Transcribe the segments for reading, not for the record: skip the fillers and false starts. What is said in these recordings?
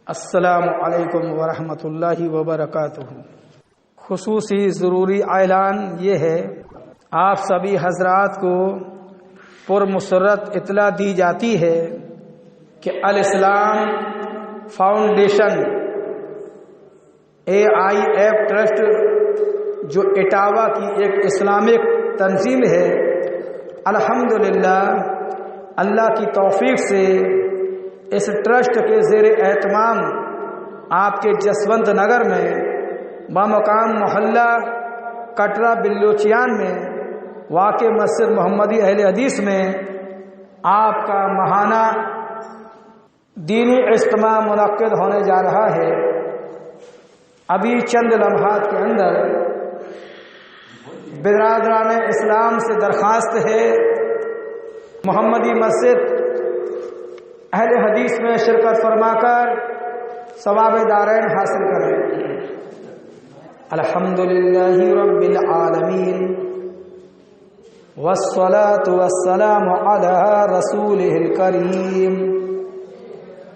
السلام علیکم ورحمۃ اللہ وبرکاتہ۔ خصوصی ضروری اعلان یہ ہے، آپ سبھی حضرات کو پرمسرت اطلاع دی جاتی ہے کہ الاسلام فاؤنڈیشن AIF ٹرسٹ جو اٹاوا کی ایک اسلامک تنظیم ہے، الحمدللہ اللہ کی توفیق سے اس ٹرسٹ کے زیر اہتمام آپ کے جسونت نگر میں بمقام محلہ کٹرا بلوچیان میں واقع مسجد محمدی اہل حدیث میں آپ کا ماہانہ دینی اجتماع منعقد ہونے جا رہا ہے۔ ابھی چند لمحات کے اندر برادران اسلام سے درخواست ہے محمدی مسجد اہل حدیث میں شرکت فرما کر ثواب دارین حاصل کریں۔ الحمدللہ رب العالمین والصلاة والسلام علی رسولہ الکریم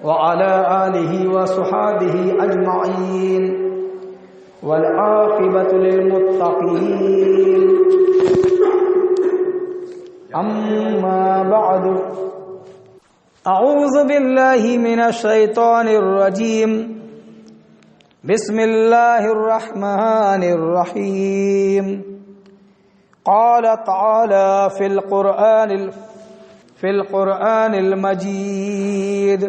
وعلی آلہ وصحابہ اجمعین والعاقبۃ للمتقین، اما بعد، اعوذ باللہ من الشیطان الرجیم، بسم اللہ الرحمن الرحیم۔ قال تعالی فی القرآن المجید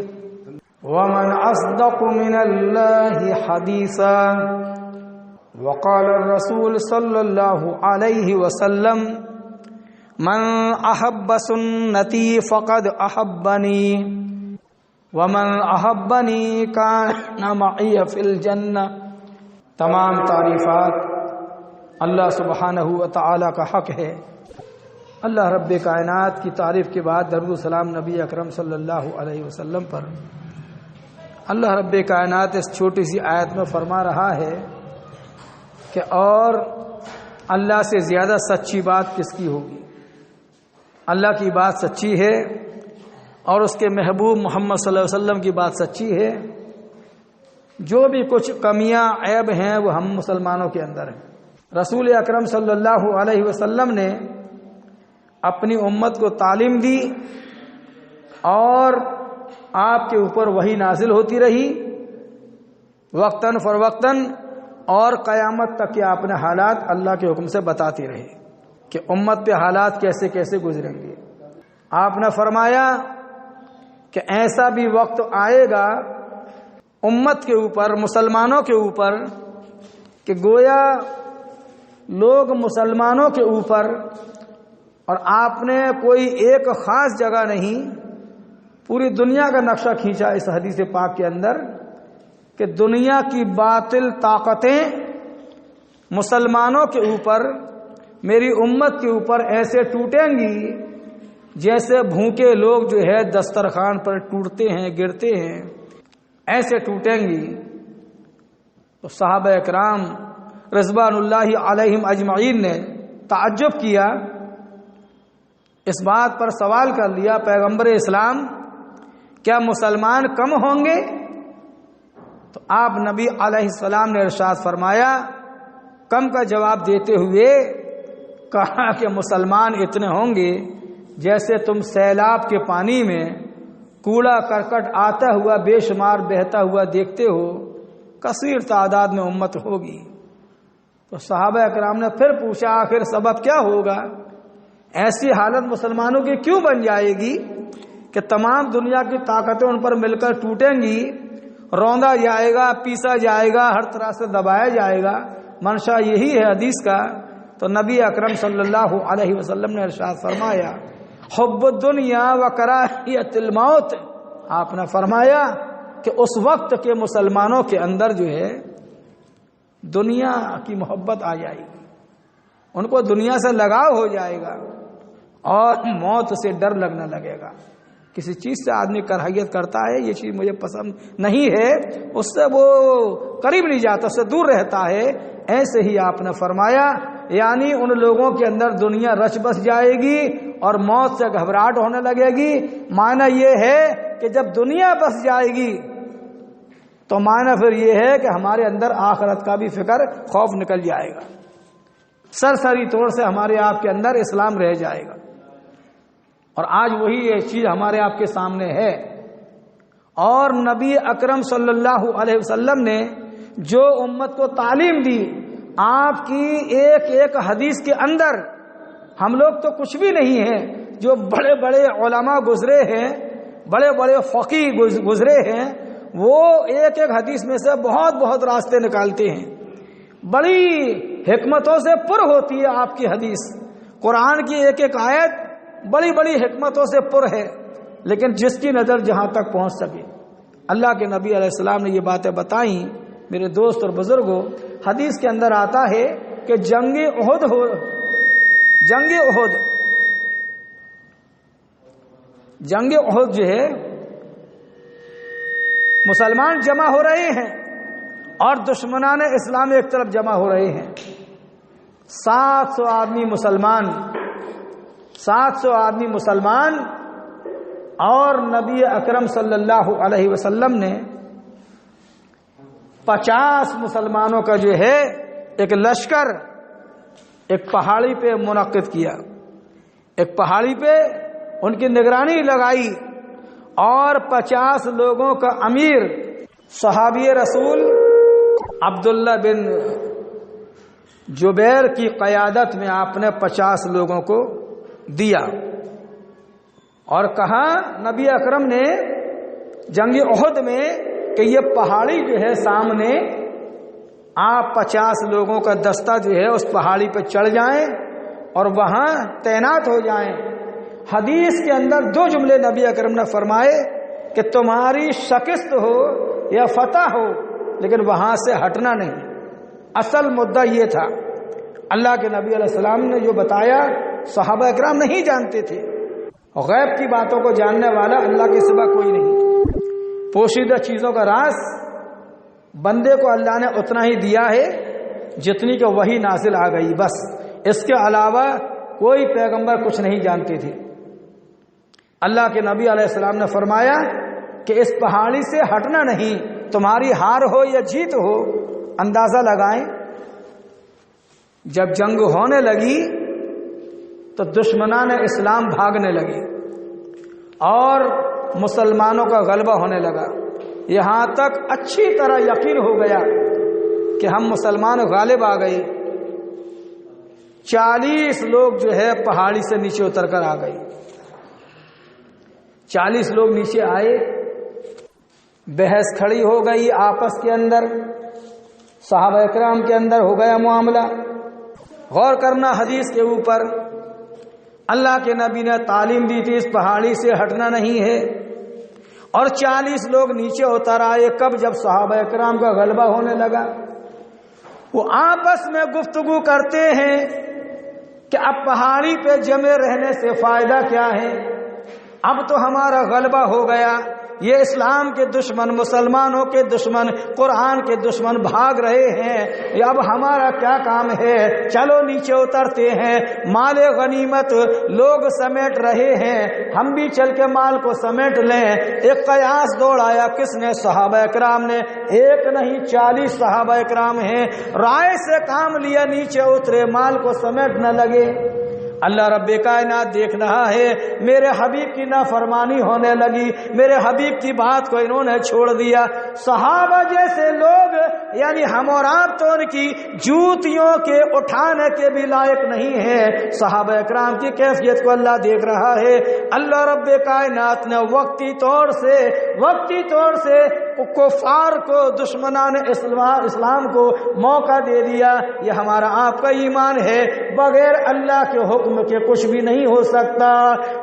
ومن اصدق من اللہ حدیثا، وقال الرسول صلی اللہ علیہ وسلم من احب سنتی فقد احبنی ومن احبنی کان معی فی الجنہ۔ تمام تعریفات اللہ سبحانہ و تعالی کا حق ہے۔ اللہ رب کائنات کی تعریف کے بعد درود و سلام نبی اکرم صلی اللہ علیہ وسلم پر۔ اللہ رب کائنات اس چھوٹی سی آیت میں فرما رہا ہے کہ اور اللہ سے زیادہ سچی بات کس کی ہوگی؟ اللہ کی بات سچی ہے اور اس کے محبوب محمد صلی اللہ علیہ وسلم کی بات سچی ہے۔ جو بھی کچھ کمیاں عیب ہیں وہ ہم مسلمانوں کے اندر ہیں۔ رسول اکرم صلی اللہ علیہ وسلم نے اپنی امت کو تعلیم دی اور آپ کے اوپر وحی نازل ہوتی رہی وقتاً فوقتاً، اور قیامت تک کے اپنے حالات اللہ کے حکم سے بتاتی رہی کہ امت پہ حالات کیسے کیسے گزریں گے۔ آپ نے فرمایا کہ ایسا بھی وقت آئے گا امت کے اوپر، مسلمانوں کے اوپر، کہ گویا لوگ مسلمانوں کے اوپر، اور آپ نے کوئی ایک خاص جگہ نہیں، پوری دنیا کا نقشہ کھینچا اس حدیث پاک کے اندر کہ دنیا کی باطل طاقتیں مسلمانوں کے اوپر، میری امت کے اوپر ایسے ٹوٹیں گی جیسے بھوکے لوگ جو ہے دسترخوان پر ٹوٹتے ہیں، گرتے ہیں، ایسے ٹوٹیں گی۔ تو صحابہ اکرام رضوان اللہ علیہم اجمعین نے تعجب کیا، اس بات پر سوال کر لیا، پیغمبر اسلام کیا مسلمان کم ہوں گے؟ تو آپ نبی علیہ السلام نے ارشاد فرمایا، کم کا جواب دیتے ہوئے کہا کہ مسلمان اتنے ہوں گے جیسے تم سیلاب کے پانی میں کوڑا کرکٹ آتا ہوا بے شمار بہتا ہوا دیکھتے ہو، کثیر تعداد میں امت ہوگی۔ تو صحابہ اکرام نے پھر پوچھا آخر سبب کیا ہوگا؟ ایسی حالت مسلمانوں کی کیوں بن جائے گی کہ تمام دنیا کی طاقتیں ان پر مل کر ٹوٹیں گی، روندا جائے گا، پیسا جائے گا، ہر طرح سے دبایا جائے گا؟ منشا یہی ہے حدیث کا۔ تو نبی اکرم صلی اللہ علیہ وسلم نے ارشاد فرمایا، حب الدنیا و کراہیت الموت۔ آپ نے فرمایا کہ اس وقت کے مسلمانوں کے اندر جو ہے دنیا کی محبت آ جائے گی، ان کو دنیا سے لگاؤ ہو جائے گا اور موت سے ڈر لگنے لگے گا۔ کسی چیز سے آدمی کراہیت کرتا ہے، یہ چیز مجھے پسند نہیں ہے، اس سے وہ قریب نہیں جاتا، اس سے دور رہتا ہے۔ ایسے ہی آپ نے فرمایا یعنی ان لوگوں کے اندر دنیا رچ بس جائے گی اور موت سے گھبراہٹ ہونے لگے گی۔ معنی یہ ہے کہ جب دنیا بس جائے گی تو معنی پھر یہ ہے کہ ہمارے اندر آخرت کا بھی فکر، خوف نکل جائے گا، سرسری طور سے ہمارے آپ کے اندر اسلام رہ جائے گا۔ اور آج وہی یہ چیز ہمارے آپ کے سامنے ہے۔ اور نبی اکرم صلی اللہ علیہ وسلم نے جو امت کو تعلیم دی، آپ کی ایک ایک حدیث کے اندر، ہم لوگ تو کچھ بھی نہیں ہیں، جو بڑے بڑے علماء گزرے ہیں، بڑے بڑے فقیہ گزرے ہیں، وہ ایک ایک حدیث میں سے بہت بہت راستے نکالتے ہیں، بڑی حکمتوں سے پر ہوتی ہے آپ کی حدیث۔ قرآن کی ایک ایک آیت بڑی بڑی حکمتوں سے پر ہے، لیکن جس کی نظر جہاں تک پہنچ سکے۔ اللہ کے نبی علیہ السلام نے یہ باتیں بتائیں۔ میرے دوست اور بزرگوں، حدیث کے اندر آتا ہے کہ جنگ احد جو ہے، مسلمان جمع ہو رہے ہیں اور دشمنان اسلام ایک طرف جمع ہو رہے ہیں۔ 700 آدمی مسلمان اور نبی اکرم صلی اللہ علیہ وسلم نے 50 مسلمانوں کا جو ہے ایک لشکر ایک پہاڑی پہ منعقد کیا، ایک پہاڑی پہ ان کی نگرانی لگائی، اور 50 لوگوں کا امیر صحابی رسول عبداللہ بن جبیر کی قیادت میں آپ نے 50 لوگوں کو دیا، اور کہا نبی اکرم نے جنگ احد میں کہ یہ پہاڑی جو ہے سامنے، آپ 50 لوگوں کا دستہ جو ہے اس پہاڑی پہ چڑھ جائیں اور وہاں تعینات ہو جائیں۔ حدیث کے اندر 2 جملے نبی اکرم نے فرمائے کہ تمہاری شکست ہو یا فتح ہو، لیکن وہاں سے ہٹنا نہیں۔ اصل مدعا یہ تھا۔ اللہ کے نبی علیہ السلام نے جو بتایا صحابہ اکرام نہیں جانتے تھے، غیب کی باتوں کو جاننے والا اللہ کے سوا کوئی نہیں۔ پوشیدہ چیزوں کا راز بندے کو اللہ نے اتنا ہی دیا ہے جتنی کہ وحی نازل آ گئی، بس اس کے علاوہ کوئی پیغمبر کچھ نہیں جانتے تھے۔ اللہ کے نبی علیہ السلام نے فرمایا کہ اس پہاڑی سے ہٹنا نہیں، تمہاری ہار ہو یا جیت ہو۔ اندازہ لگائیں، جب جنگ ہونے لگی تو دشمنان اسلام بھاگنے لگے اور مسلمانوں کا غلبہ ہونے لگا، یہاں تک اچھی طرح یقین ہو گیا کہ ہم مسلمان غالب آ گئے۔ 40 لوگ جو ہے پہاڑی سے نیچے اتر کر آ گئے۔ 40 لوگ نیچے آئے، بحث کھڑی ہو گئی آپس کے اندر، صحابہ اکرام کے اندر ہو گیا معاملہ۔ غور کرنا حدیث کے اوپر، اللہ کے نبی نے تعلیم دی تھی اس پہاڑی سے ہٹنا نہیں ہے، اور 40 لوگ نیچے اتر آئے۔ کب؟ جب صحابہ اکرام کا غلبہ ہونے لگا۔ وہ آپس میں گفتگو کرتے ہیں کہ اب پہاڑی پہ جمے رہنے سے فائدہ کیا ہے، اب تو ہمارا غلبہ ہو گیا، یہ اسلام کے دشمن، مسلمانوں کے دشمن، قرآن کے دشمن بھاگ رہے ہیں، یہ اب ہمارا کیا کام ہے؟ چلو نیچے اترتے ہیں، مال غنیمت لوگ سمیٹ رہے ہیں، ہم بھی چل کے مال کو سمیٹ لیں۔ ایک قیاس دوڑ آیا، کس نے؟ صحابہ اکرام نے۔ ایک نہیں 40 صحابہ اکرام ہیں، رائے سے کام لیا، نیچے اترے، مال کو سمیٹنے لگے۔ اللہ رب کائنات دیکھ رہا ہے، میرے حبیب کی نافرمانی ہونے لگی، میرے حبیب کی بات کو انہوں نے چھوڑ دیا۔ صحابہ جیسے لوگ، یعنی ہم اور آپ تو ان کی جوتیوں کے اٹھانے کے بھی لائق نہیں ہیں۔ صحابہ اکرام کی کیفیت کو اللہ دیکھ رہا ہے۔ اللہ رب کائنات نے وقتی طور سے کفار کو، دشمنان اسلام کو موقع دے دیا۔ یہ ہمارا آپ کا ایمان ہے، بغیر اللہ کے حکم کہ کچھ بھی نہیں ہو سکتا۔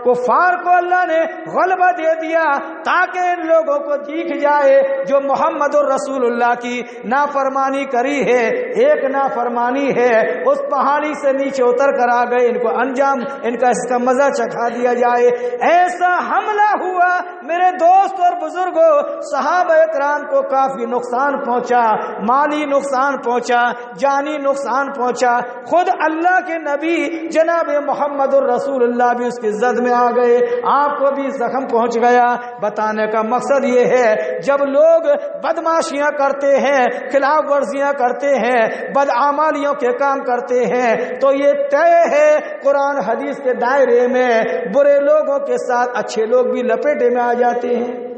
کفار کو اللہ نے غلبہ دے دیا تاکہ ان لوگوں کو دیکھ جائے جو محمد الرسول اللہ کی نافرمانی کری ہے۔ ایک نافرمانی ہے، اس پہاڑی سے نیچے اتر کر آ گئے، ان کو انجام، ان کا اس کا مزہ چکھا دیا جائے۔ ایسا حملہ ہوا، میرے دوست اور بزرگوں صحابہ کرام کو کافی نقصان پہنچا، مالی نقصان پہنچا، جانی نقصان پہنچا، خود اللہ کے نبی جناب محمد الرسول اللہ بھی اس کی زد میں آ گئے، آپ کو بھی زخم پہنچ گیا۔ بتانے کا مقصد یہ ہے جب لوگ بدماشیاں کرتے ہیں، خلاف ورزیاں کرتے ہیں، بدعمالیوں کے کام کرتے ہیں تو یہ طے ہے قرآن حدیث کے دائرے میں برے لوگوں کے ساتھ اچھے لوگ بھی لپیٹے میں آ جاتے ہیں۔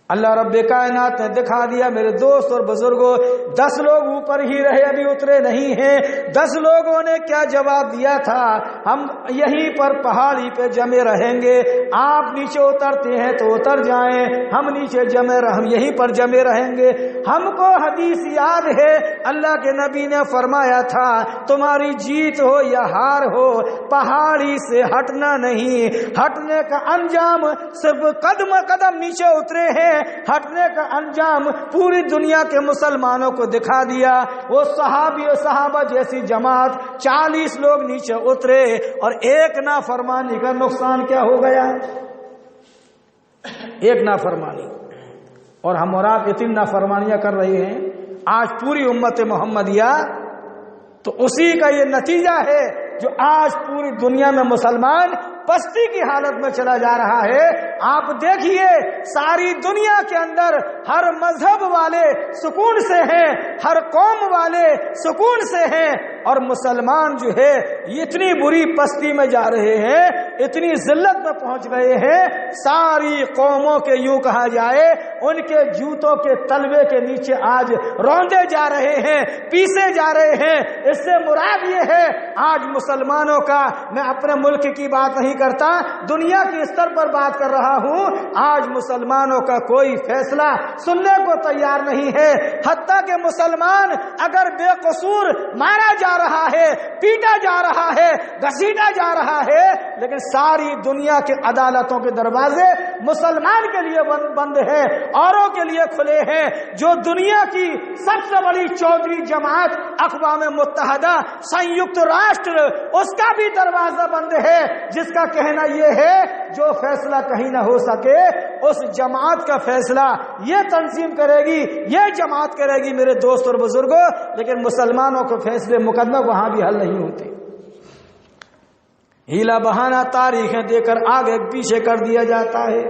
اللہ رب کائنات نے دکھا دیا میرے دوست اور بزرگوں، 10 لوگ اوپر ہی رہے، ابھی اترے نہیں ہیں۔ 10 لوگوں نے کیا جواب دیا تھا؟ ہم یہیں پر پہاڑی پہ جمے رہیں گے، آپ نیچے اترتے ہیں تو اتر جائیں، ہم نیچے ہم یہیں پر جمے رہیں گے۔ ہم کو حدیث یاد ہے، اللہ کے نبی نے فرمایا تھا تمہاری جیت ہو یا ہار ہو پہاڑی سے ہٹنا نہیں، ہٹنے کا انجام صرف قدم نیچے اترے ہیں، ہٹنے کا انجام پوری دنیا کے مسلمانوں کو دکھا دیا۔ وہ صحابہ جیسی جماعت 40 لوگ نیچے اترے اور ایک نافرمانی کا نقصان کیا ہو گیا؟ ایک نافرمانی، اور ہم اور آپ اتنی نافرمانیاں کر رہے ہیں آج پوری امت محمدیہ، تو اسی کا یہ نتیجہ ہے جو آج پوری دنیا میں مسلمان پستی کی حالت میں چلا جا رہا ہے۔ آپ دیکھیے ساری دنیا کے اندر ہر مذہب والے سکون سے ہیں، ہر قوم والے سکون سے ہیں، اور مسلمان جو ہے اتنی بری پستی میں جا رہے ہیں، اتنی ذلت میں پہنچ گئے ہیں، ساری قوموں کے یوں کہا جائے ان کے جوتوں کے تلوے کے نیچے آج روندے جا رہے ہیں، پیسے جا رہے ہیں۔ اس سے مراد یہ ہے آج مسلمانوں کا، میں اپنے ملک کی بات نہیں کرتا، دنیا کے سطح پر بات کر رہا ہوں، آج مسلمانوں کا کوئی فیصلہ سننے کو تیار نہیں ہے۔ حتیٰ کہ مسلمان اگر بے قصور مارا جا رہا ہے، پیٹا جا رہا ہے، گھسیٹا جا رہا ہے، لیکن ساری دنیا کے عدالتوں کے دروازے مسلمان کے لیے بند ہیں، اوروں کے لیے کھلے ہیں۔ جو دنیا کی سب سے بڑی چودھری جماعت اقوام متحدہ سنیکت راشٹر، اس کا بھی دروازہ بند ہے، جس کا کہنا یہ ہے جو فیصلہ کہیں نہ ہو سکے اس جماعت کا فیصلہ یہ تنظیم کرے گی، یہ جماعت کرے گی میرے دوست اور بزرگوں، لیکن مسلمانوں کو فیصلے مقدمہ وہاں بھی حل نہیں ہوتے۔ ہیلا بہانہ تاریخیں دے کر آگے پیچھے کر دیا جاتا ہے،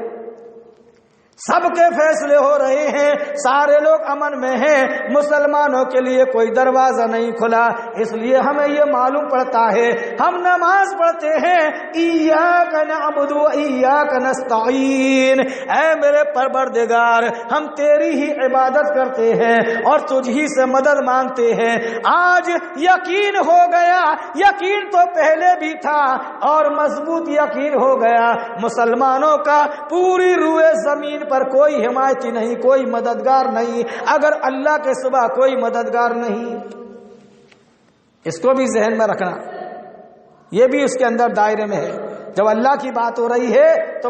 سب کے فیصلے ہو رہے ہیں، سارے لوگ امن میں ہیں، مسلمانوں کے لیے کوئی دروازہ نہیں کھلا۔ اس لیے ہمیں یہ معلوم پڑتا ہے، ہم نماز پڑھتے ہیں ایاک نعبد و ایاک نستعین، اے میرے پروردگار ہم تیری ہی عبادت کرتے ہیں اور تجھ ہی سے مدد مانگتے ہیں۔ آج یقین ہو گیا، یقین تو پہلے بھی تھا اور مضبوط یقین ہو گیا، مسلمانوں کا پوری روئے زمین پر کوئی حمایتی نہیں، کوئی مددگار نہیں، اگر اللہ کے سوا کوئی مددگار نہیں۔ اس کو بھی ذہن میں رکھنا، یہ بھی اس کے اندر دائرے میں ہے۔ جب اللہ کی بات ہو رہی ہے تو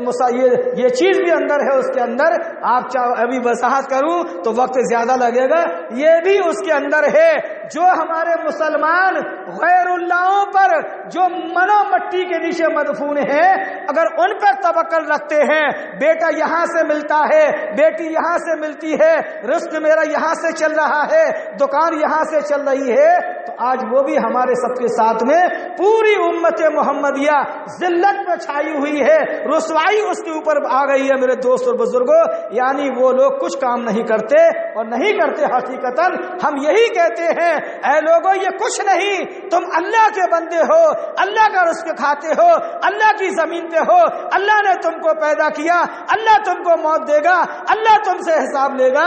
یہ چیز بھی اندر ہے، اس کے اندر آپ چاہو ابھی وضاحت کروں تو وقت زیادہ لگے گا، یہ بھی اس کے اندر ہے۔ جو ہمارے مسلمان غیر اللہوں پر جو منو مٹی کے نیچے مدفون ہیں، اگر ان پر توکل رکھتے ہیں، بیٹا یہاں سے ملتا ہے، بیٹی یہاں سے ملتی ہے، رزق میرا یہاں سے چل رہا ہے، دکان یہاں سے چل رہی ہے، تو آج وہ بھی ہمارے سب کے ساتھ میں پوری امت محمدیہ ذلت میں چھائی ہوئی ہے، رسوائی اس کے اوپر آ گئی ہے میرے دوست اور بزرگوں۔ یعنی وہ لوگ کچھ کام نہیں کرتے اور نہیں کرتے، حقیقتاً ہم یہی کہتے ہیں اے لوگوں یہ کچھ نہیں، تم اللہ کے بندے ہو، اللہ کا رزق کھاتے ہو، اللہ کی زمین پہ ہو، اللہ نے تم کو پیدا کیا، اللہ تم کو موت دے گا، اللہ تم سے حساب لے گا،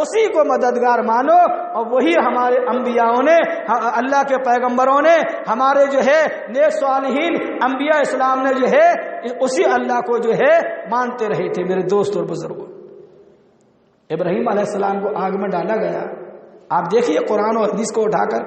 اسی کو مددگار مانو۔ اور وہی ہمارے انبیاء نے، اللہ کے پیغمبروں نے، ہمارے جو ہے نیک صالحین انبیاء اسلام نے جو ہے اسی اللہ کو جو ہے مانتے رہے تھے میرے دوست اور بزرگوں۔ ابراہیم علیہ السلام کو آگ میں ڈالا گیا، آپ دیکھیے قرآن اور حدیث کو اٹھا کر،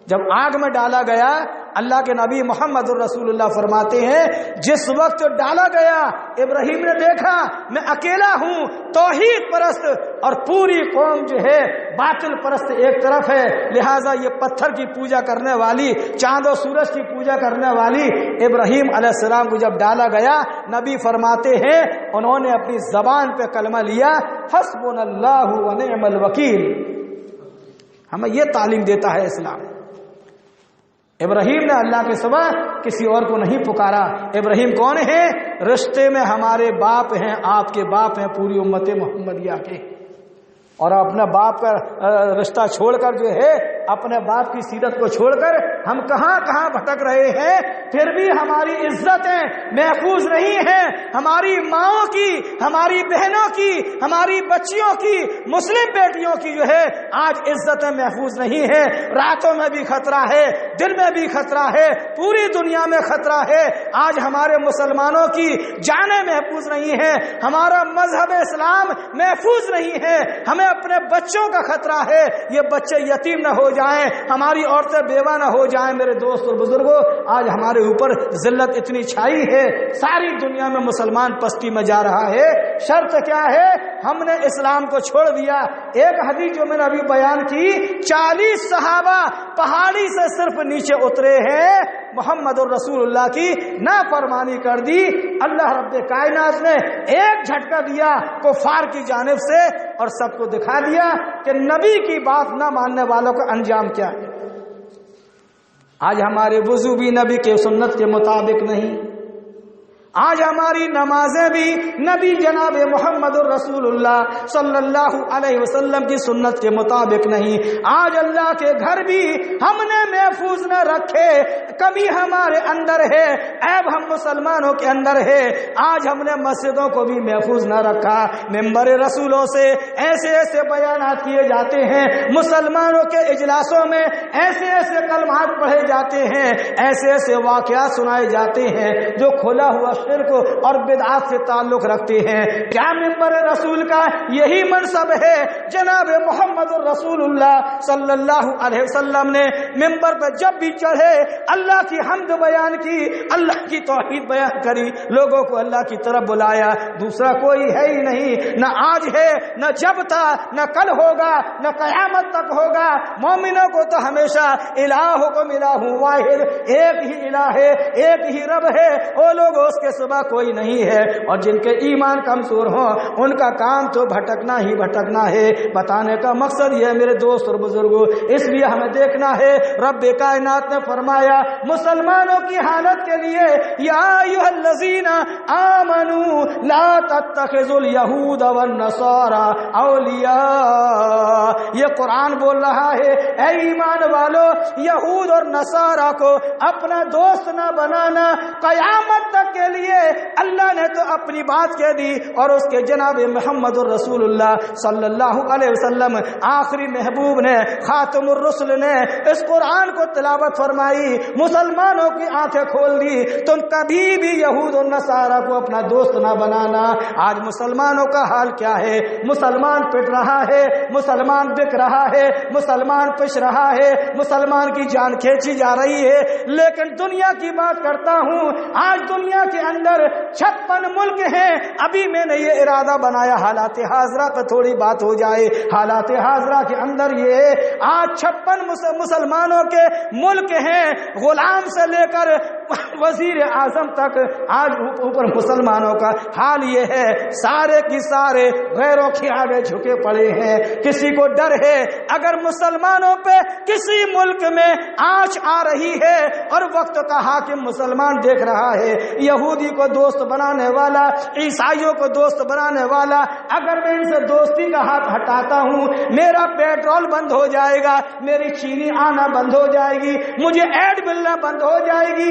جب آگ میں ڈالا گیا اللہ کے نبی محمد رسول اللہ فرماتے ہیں جس وقت ڈالا گیا ابراہیم نے دیکھا میں اکیلا ہوں، توحید پرست اور پوری قوم جو ہے باطل پرست ایک طرف ہے، لہٰذا یہ پتھر کی پوجا کرنے والی، چاند و سورج کی پوجا کرنے والی ابراہیم علیہ السلام کو جب ڈالا گیا، نبی فرماتے ہیں انہوں نے اپنی زبان پہ کلمہ لیا حسبنا اللہ و نعم الوکیل۔ ہمیں یہ تعلیم دیتا ہے اسلام۔ ابراہیم نے اللہ کے سوا کسی اور کو نہیں پکارا۔ ابراہیم کون ہے؟ رشتے میں ہمارے باپ ہیں، آپ کے باپ ہیں پوری امت محمدیہ کے، اور اپنے باپ کا رشتہ چھوڑ کر جو ہے، اپنے باپ کی سیرت کو چھوڑ کر ہم کہاں کہاں بھٹک رہے ہیں، پھر بھی ہماری عزتیں محفوظ نہیں ہیں، ہماری ماؤں کی، ہماری بہنوں کی، ہماری بچیوں کی، مسلم بیٹیوں کی جو ہے آج عزتیں محفوظ نہیں ہیں۔ راتوں میں بھی خطرہ ہے، دن میں بھی خطرہ ہے، پوری دنیا میں خطرہ ہے۔ آج ہمارے مسلمانوں کی جانیں محفوظ نہیں ہیں، ہمارا مذہب اسلام محفوظ نہیں ہے، ہمیں اپنے بچوں کا خطرہ ہے، یہ بچے یتیم نہ ہو جائیں، ہماری عورتیں بیوہ نہ ہو جائیں۔ میرے دوست اور بزرگوں، آج ہمارے اوپر ذلت اتنی چھائی ہے، ساری دنیا میں مسلمان پستی میں جا رہا ہے۔ شرط کیا ہے؟ ہم نے اسلام کو چھوڑ دیا۔ ایک حدیث جو میں نے ابھی بیان کی، 40 صحابہ پہاڑی سے صرف نیچے اترے ہیں، محمد الرسول اللہ کی نافرمانی کر دی، اللہ رب کائنات نے ایک جھٹکا دیا کفار کی جانب سے اور سب کو دکھا دیا کہ نبی کی بات نہ ماننے والوں کا انجام کیا ہے۔ آج ہمارے وضو بھی نبی کے سنت کے مطابق نہیں، آج ہماری نمازیں بھی نبی جناب محمد الرسول اللہ صلی اللہ علیہ وسلم کی سنت کے مطابق نہیں، آج اللہ کے گھر بھی ہم نے محفوظ نہ رکھے، کمی ہمارے اندر ہے، عیب ہم مسلمانوں کے اندر ہے۔ آج ہم نے مسجدوں کو بھی محفوظ نہ رکھا، منبر رسولوں سے ایسے ایسے بیانات کیے جاتے ہیں، مسلمانوں کے اجلاسوں میں ایسے ایسے کلمات پڑھے جاتے ہیں، ایسے ایسے واقعات سنائے جاتے ہیں جو کھلا ہوا شرک اور بدعات سے تعلق رکھتے ہیں۔ کیا منبر رسول کا یہی منصب ہے؟ جناب محمد الرسول اللہ صلی اللہ علیہ وسلم نے منبر پر جب بھی چڑھے اللہ کی حمد بیان کی، اللہ کی توحید بیان کری، لوگوں کو اللہ کی طرف بلایا، دوسرا کوئی ہے ہی نہیں، نہ آج ہے، نہ جب تھا، نہ کل ہوگا، نہ قیامت تک ہوگا۔ مومنوں کو تو ہمیشہ الہکم الہ واحد، ایک ہی الہ ہے، ایک ہی رب ہے، وہ لوگ اس کے سوا کوئی نہیں ہے، اور جن کے ایمان کمزور ہوں ان کا کام تو بھٹکنا ہی بھٹکنا ہے۔ بتانے کا مقصد یہ ہے میرے دوست اور بزرگوں، اس لیے ہمیں دیکھنا ہے رب کائنات نے فرمایا مسلمانوں کی حالت کے لیے، یا ایھا الذین آمنوا لا تتخذوا الیہود والنصارى اولیاء، یہ قرآن بول رہا ہے اے ایمان والو، یہود اور نصارہ کو اپنا دوست نہ بنانا، قیامت تک کے لیے اللہ نے تو اپنی بات کہہ دی، اور اس کے جناب محمد الرسول اللہ صلی اللہ علیہ وسلم آخری محبوب نے، خاتم الرسل نے اس قرآن کو تلاوت فرمائی، مسلمانوں کی آنکھیں کھول دی، تم کبھی بھی یہود اور نصارہ کو اپنا دوست نہ بنانا۔ آج مسلمانوں کا حال کیا ہے؟ مسلمان پٹ رہا ہے، مسلمان بک رہا ہے، مسلمان پش رہا ہے، مسلمان کی جان کھینچی جا رہی ہے۔ لیکن دنیا کی بات کرتا ہوں، آج دنیا کے اندر 56 ملک ہیں۔ ابھی میں نے یہ ارادہ بنایا حالات حاضرہ پہ تھوڑی بات ہو جائے۔ حالات حاضرہ کے اندر یہ آج 56 مسلمانوں کے ملک ہیں، غلام سے لے کر وزیر اعظم تک، آج اوپر مسلمانوں کا حال یہ ہے، سارے کی سارے غیروں کے آگے جھکے پڑے ہیں۔ کسی کو ڈر ہے اگر مسلمانوں پہ کسی ملک میں آنچ آ رہی ہے اور وقت کا حاکم مسلمان دیکھ رہا ہے، یہودی کو دوست بنانے والا، عیسائیوں کو دوست بنانے والا، اگر میں ان سے دوستی کا ہاتھ ہٹاتا ہوں میرا پیٹرول بند ہو جائے گا، میری چینی آنا بند ہو جائے گی، مجھے ایڈ ملنا بند ہو جائے گی،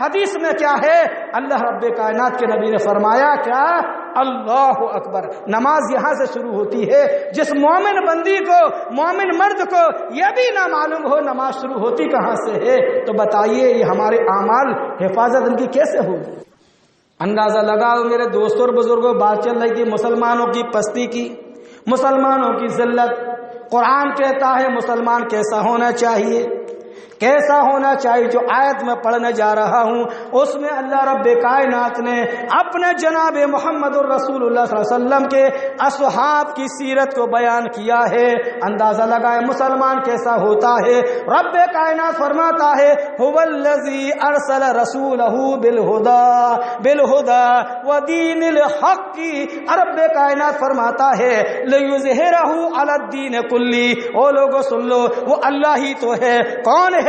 حدیث میں کیا ہے, اللہ رب کائنات کے نبی نے فرمایا کیا, اللہ اکبر. نماز یہاں سے شروع ہوتی ہے. جس مومن بندی کو, مومن مرد کو یہ بھی نہ معلوم ہو نماز شروع ہوتی کہاں سے ہے, تو بتائیے یہ ہمارے اعمال حفاظت ان کی کیسے ہوگی؟ اندازہ لگاؤ میرے دوستوں اور بزرگوں, بات چل رہی تھی مسلمانوں کی پستی کی, مسلمانوں کی ذلت. قرآن کہتا ہے مسلمان کیسا ہونا چاہیے, کیسا ہونا چاہیے. جو آیت میں پڑھنے جا رہا ہوں اس میں اللہ رب کائنات نے اپنے جناب محمد الرسول اللہ صلی اللہ علیہ وسلم کے اصحاب کی سیرت کو بیان کیا ہے. اندازہ لگائے مسلمان کیسا ہوتا ہے. رب کائنات فرماتا ہے هو الذی ارسل رسولہ بالہدی ودین الحق. رب کائنات فرماتا ہے لیظہرہ علی الدین کلی. او لوگوں سن لو, وہ اللہ ہی تو ہے. کون ہے؟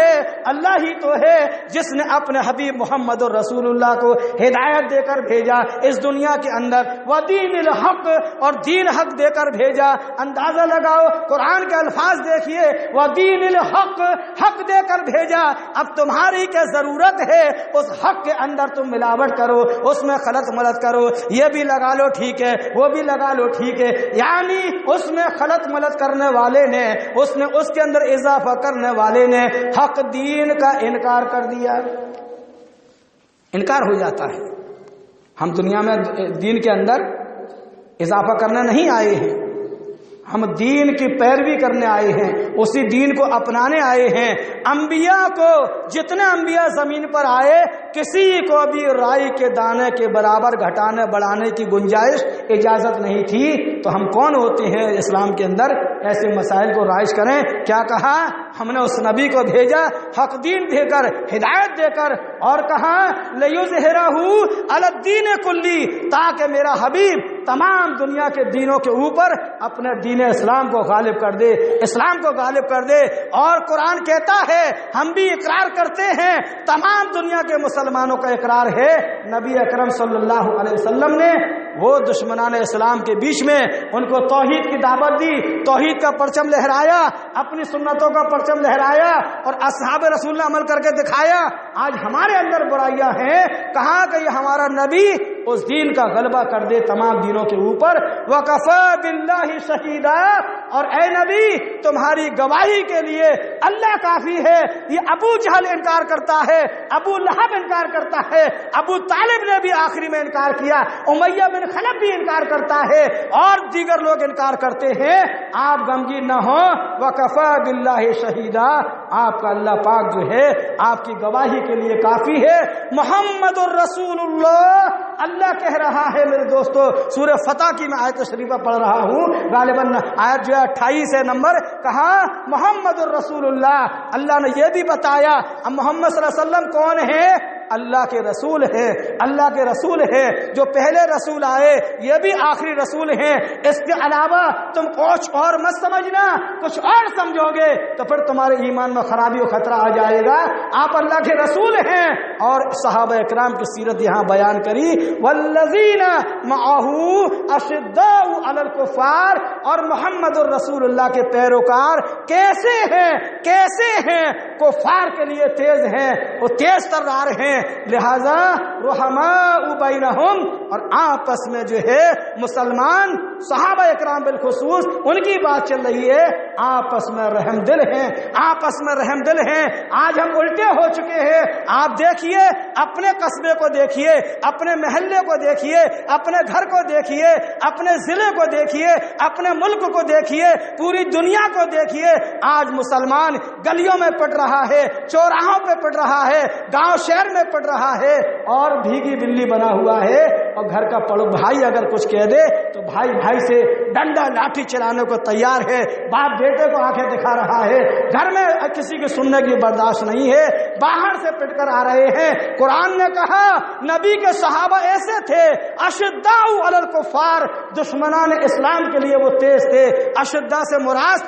اللہ ہی تو ہے جس نے اپنے حبیب محمد الرسول اللہ کو ہدایت دے کر بھیجا اس دنیا کے اندر, ودین الحق, اور دین حق دے کر بھیجا. اندازہ لگاؤ قرآن کے الفاظ دیکھیے, ودین الحق, حق دے کر بھیجا. اب تمہاری کیا ضرورت ہے اس حق کے اندر تم ملاوٹ کرو, اس میں خلط ملط کرو, یہ بھی لگا لو ٹھیک ہے, وہ بھی لگا لو ٹھیک ہے. یعنی اس میں خلط ملط کرنے والے نے, اس کے اندر اضافہ کرنے والے نے حق دین کا انکار کر دیا. انکار ہو جاتا ہے. ہم دنیا میں دین کے اندر اضافہ کرنے نہیں آئے ہیں, ہم دین کی پیروی کرنے آئے ہیں, اسی دین کو اپنانے آئے ہیں. انبیاء کو, جتنے انبیاء زمین پر آئے, کسی کو بھی رائی کے دانے کے برابر گھٹانے بڑھانے کی گنجائش اجازت نہیں تھی. تو ہم کون ہوتے ہیں اسلام کے اندر ایسے مسائل کو رائج کریں؟ کیا کہا, ہم نے اس نبی کو بھیجا حق دین دے کر, ہدایت دے کر, اور کہا لیظہرہ علی الدین کلی, تاکہ میرا حبیب تمام دنیا کے دینوں کے اوپر اپنے دین اسلام کو غالب کر دے, اسلام کو غالب کر دے. اور قرآن کہتا ہے, ہم بھی اقرار کرتے ہیں, تمام دنیا کے مسلمانوں کا اقرار ہے, نبی اکرم صلی اللہ علیہ وسلم نے وہ دشمنان اسلام کے بیچ میں ان کو توحید کی دعوت دی, توحید کا پرچم لہرایا, اپنی سنتوں کا پرچم لہرایا, اور اصحاب رسول اللہ عمل کر کے دکھایا. آج ہمارے اندر برائیاں ہیں, کہاں کہ یہ ہمارا نبی اس دین کا غلبہ کر دے تمام دینوں کے اوپر. وَكَفَى بِاللَّهِ شَهِيدًا, اور اے نبی تمہاری گواہی کے لیے اللہ کافی ہے. یہ ابو جہل انکار کرتا ہے, ابو لہب انکار کرتا ہے, ابو طالب نے بھی آخری میں انکار کیا, امیہ بن خلف بھی انکار کرتا ہے, اور دیگر لوگ انکار کرتے ہیں. آپ غمگین نہ ہو, وَكَفَى بِاللَّهِ شَهِيدًا, آپ کا اللہ پاک جو ہے آپ کی گواہی کے لیے کافی ہے. محمد الرسول اللہ, اللہ کہہ رہا ہے میرے دوستو. سورہ فتح کی میں آیت شریفہ پڑھ رہا ہوں, غالباً آیت جو ہے 28 نمبر. کہا محمد الرسول اللہ, اللہ نے یہ بھی بتایا اب محمد صلی اللہ علیہ وسلم کون ہے, اللہ کے رسول ہے, اللہ کے رسول ہے. جو پہلے رسول آئے یہ بھی آخری رسول ہیں. اس کے علاوہ تم کچھ اور مت سمجھنا, کچھ اور سمجھو گے تو پھر تمہارے ایمان میں خرابی و خطرہ آ جائے گا. آپ اللہ کے رسول ہیں. اور صحابہ اکرام کی سیرت یہاں بیان کری, والذین معہ اشداء علی الکفار, اور محمد الرسول اللہ کے پیروکار کیسے ہیں, کیسے ہیں, کفار کے لیے تیز ہیں, وہ تیز ترار ہیں. لہذا رحماء بینہم, اور آپس میں جو ہے مسلمان صحابہ اکرام بالخصوص ان کی بات چل رہی ہے, آپس میں رحم دل ہیں, آپس میں رحم دل ہیں. آج ہم الٹے ہو چکے ہیں. آپ دیکھیے, اپنے قصبے کو دیکھیے, اپنے محلے کو دیکھیے, اپنے گھر کو دیکھیے, اپنے ضلع کو دیکھیے, اپنے ملک کو دیکھیے, پوری دنیا کو دیکھیے. آج مسلمان گلیوں میں پڑ رہا ہے, چوراہوں پہ پڑ رہا ہے, گاؤں شہر میں پڑ رہا ہے, اور بھیگی بلی بنا ہوا ہے. اور گھر کا پڑو بھائی اگر کچھ کہہ دے تو بھائی بھائی سے ڈنڈا لاٹھی چلانے کو تیار ہے, باپ بیٹے کو آنکھیں دکھا رہا ہے. گھر میں کسی کی سننے کی برداشت نہیں ہے, باہر سے پٹ کر آ رہے ہیں. قرآن نے کہا نبی کے صحابہ ایسے تھے, اشداء علی الکفار, دشمنان اسلام کے لیے وہ تیز تھے. اشداء سے مراد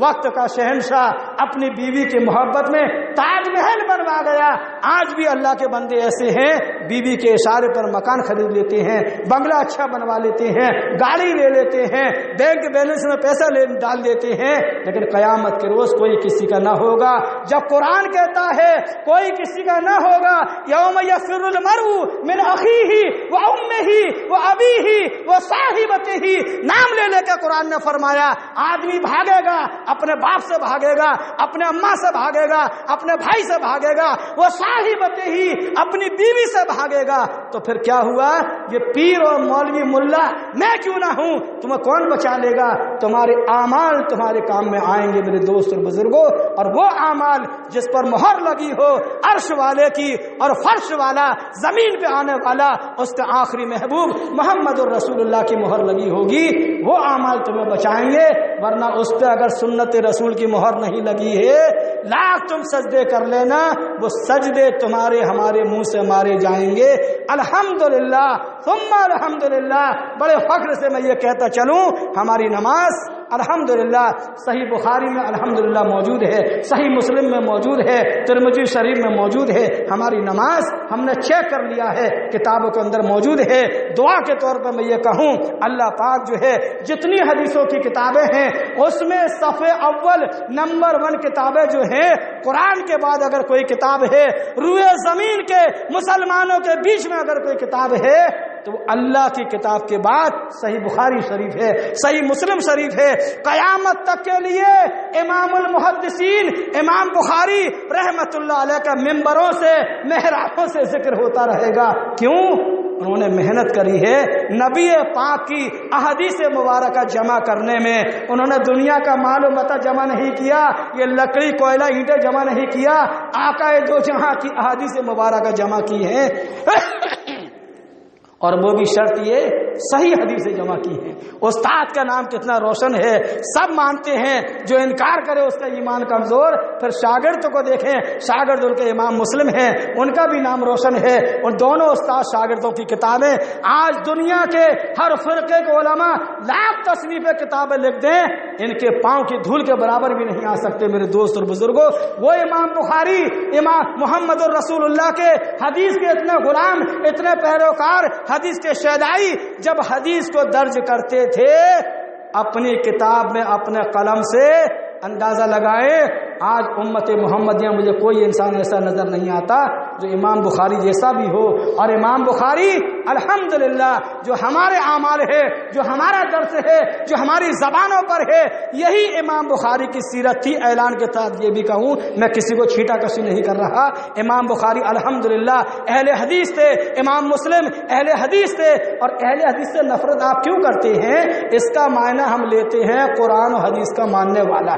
وقت کا شہنشاہ اپنی بیوی کی محبت میں تاج محل بنوا گیا۔ آج بھی اللہ کے بندے ایسے ہیں، بیوی کے اشارے پر مکان خرید لیتے ہیں، بنگلہ اچھا بنوا لیتے ہیں، گاڑی لے لیتے ہیں، بینک بیلنس میں پیسہ ڈال دیتے ہیں، لیکن قیامت کے روز کوئی کسی کا نہ ہوگا۔ جب قرآن کہتا ہے کوئی کسی کا نہ ہوگا، یوم یفر المرء من اخیہ و امہ و ابیہ و صاحبتہ، نام لے لے کے قرآن نے فرمایا آدمی بھاگے گا، اپنے باپ سے بھاگے گا، اپنے اماں سے بھاگے گا، اپنے بھائی سے بھاگے گا، وہ صاحبتہ ہی اپنی بیوی سے بھاگے گا۔ تو پھر کیا ہوا؟ یہ پیر اور مولوی ملا میں کیوں نہ ہوں، تمہیں کون بچا لے گا؟ تمہارے اعمال تمہارے کام میں آئیں گے میرے دوست اور بزرگوں، اور وہ اعمال جس پر مہر لگی ہو عرش والے کی اور فرش والا زمین پہ آنے والا اس کے آخری محبوب محمد الرسول اللہ کی مہر لگی ہوگی، وہ اعمال تمہیں بچائیں گے۔ ورنہ اس پہ اگر سنت رسول کی مہر نہیں لگی ہے، لاکھ تم سجدے کر لینا، وہ سجدے تمہارے ہمارے منہ سے مارے جائیں گے۔ الحمدللہ ثم الحمدللہ، بڑے فخر سے میں یہ کہتا چلوں، ہماری نماز الحمدللہ صحیح بخاری میں الحمدللہ موجود ہے، صحیح مسلم میں موجود ہے، ترمذی شریف میں موجود ہے۔ ہماری نماز ہم نے چیک کر لیا ہے، کتابوں کے اندر موجود ہے۔ دعا کے طور پر میں یہ کہوں، اللہ پاک جو ہے جتنی حدیثوں کی کتابیں ہیں اس میں صفحے اول نمبر 1 کتابیں جو ہیں، قرآن کے بعد اگر کوئی کتاب ہے، روئے زمین کے مسلمانوں کے بیچ میں اگر کوئی کتاب ہے تو وہ اللہ کی کتاب کے بعد صحیح بخاری شریف ہے، صحیح مسلم شریف ہے۔ قیامت تک کے لیے امام المحدثین امام بخاری رحمت اللہ علیہ کا ممبروں سے محرابوں سے ذکر ہوتا رہے گا۔ کیوں؟ انہوں نے محنت کری ہے نبی پاک کی احادیث مبارکہ جمع کرنے میں۔ انہوں نے دنیا کا مال و متاع جمع نہیں کیا، یہ لکڑی کوئلہ اینٹیں جمع نہیں کیا، آقا دو جہاں کی احادیث مبارکہ جمع کی ہیں اور وہ بھی شرط یہ صحیح حدیثیں جمع کی ہیں۔ استاد کا نام کتنا روشن ہے، سب مانتے ہیں، جو انکار کرے اس کا ایمان کمزور۔ پھر شاگرد کو دیکھیں، شاگرد ان کے امام مسلم ہیں، ان کا بھی نام روشن ہے۔ ان دونوں استاد شاگردوں کی کتابیں آج دنیا کے ہر فرقے کے علماء لاکھ تصنیفیں کتابیں لکھ دیں، ان کے پاؤں کی دھول کے برابر بھی نہیں آ سکتے میرے دوست اور بزرگوں۔ وہ امام بخاری امام محمد الرسول اللہ کے حدیث کے اتنے غلام، اتنے پیروکار، حدیث کے شیدائی جب حدیث کو درج کرتے تھے اپنی کتاب میں اپنے قلم سے اندازہ لگائے، آج امت محمدیہ مجھے کوئی انسان ایسا نظر نہیں آتا جو امام بخاری جیسا بھی ہو۔ اور امام بخاری الحمدللہ جو ہمارے اعمال ہے، جو ہمارا درس ہے، جو ہماری زبانوں پر ہے، یہی امام بخاری کی سیرت تھی۔ اعلان کے ساتھ یہ بھی کہوں، میں کسی کو چھیٹا کشی نہیں کر رہا، امام بخاری الحمدللہ اہل حدیث تھے، امام مسلم اہل حدیث تھے۔ اور اہل حدیث سے نفرت آپ کیوں کرتے ہیں؟ اس کا معنی ہم لیتے ہیں قرآن و حدیث کا ماننے والا۔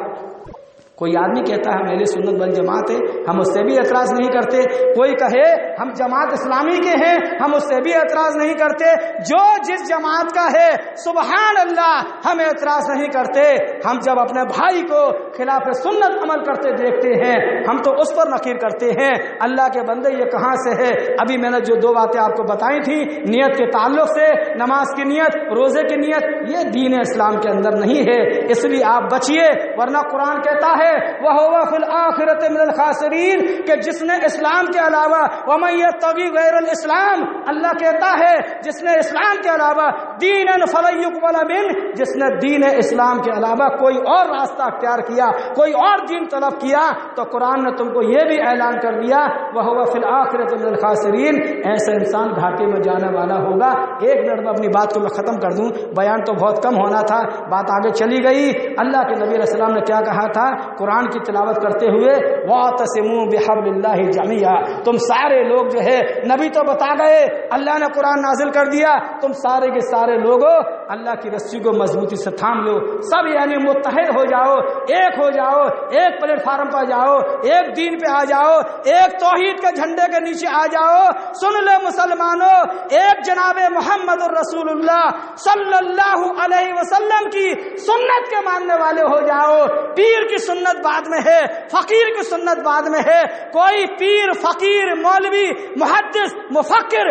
کوئی آدمی کہتا ہے ہم اہل سنت والجماعت ہے، ہم اس سے بھی اعتراض نہیں کرتے۔ کوئی کہے ہم جماعت اسلامی کے ہیں، ہم اس سے بھی اعتراض نہیں کرتے۔ جو جس جماعت کا ہے سبحان اللہ ہم اعتراض نہیں کرتے۔ ہم جب اپنے بھائی کو خلاف سنت عمل کرتے دیکھتے ہیں ہم تو اس پر نکیر کرتے ہیں۔ اللہ کے بندے یہ کہاں سے ہے؟ ابھی میں نے جو 2 باتیں آپ کو بتائی تھیں نیت کے تعلق سے، نماز کی نیت، روزے کی نیت، یہ دین اسلام کے اندر نہیں ہے، اس لیے آپ بچیے، ورنہ قرآن کہتا ہے وَهُوَ فِي الْآخِرَةِ مِنَ الْخَاسِرِينَ کہ جس نے اسلام کے علاوہ وَمَن يَبْتَغِ غَيْرَ الْإِسْلَامِ، اللہ کہتا ہے جس نے اسلام کے علاوہ دِينًا فَلَن يُقْبَلَ مِنْهُ، جس نے دین اسلام کے علاوہ کوئی اور راستہ اختیار کیا، کوئی اور دین طلب کیا، تو قرآن نے تم کو یہ بھی اعلان کر دیا وَهُوَ فِي الْآخِرَةِ مِنَ الْخَاسِرِينَ، ایسا انسان گھاٹے میں جانے والا ہوگا۔ ایک منٹ میں اپنی بات کو میں ختم کر دوں، بیان تو بہت کم ہونا تھا، بات آگے چلی گئی۔ اللہ کے نبی علیہ السلام نے کیا کہا تھا قرآن کی تلاوت کرتے ہوئے؟ وَاعْتَصِمُوا بِحَبْلِ اللَّهِ جَمِيعًا، تم سارے لوگ جو ہے، نبی تو بتا گئے، اللہ نے قرآن نازل کر دیا، تم سارے کے سارے لوگوں اللہ کی رسی کو مضبوطی سے تھام لو، سب یعنی متحد ہو جاؤ، ایک ہو جاؤ، ایک پلیٹ فارم پر جاؤ، ایک دین پہ آ جاؤ، ایک توحید کے جھنڈے کے نیچے آ جاؤ۔ سن لے مسلمانوں، ایک جناب محمد الرسول اللہ صلی اللہ علیہ وسلم کی سنت کے ماننے والے ہو جاؤ۔ پیر کی سنت بعد میں ہے، فقیر کی سنت بعد میں ہے۔ کوئی پیر، فقیر، مولوی، محدث، مفکر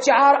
4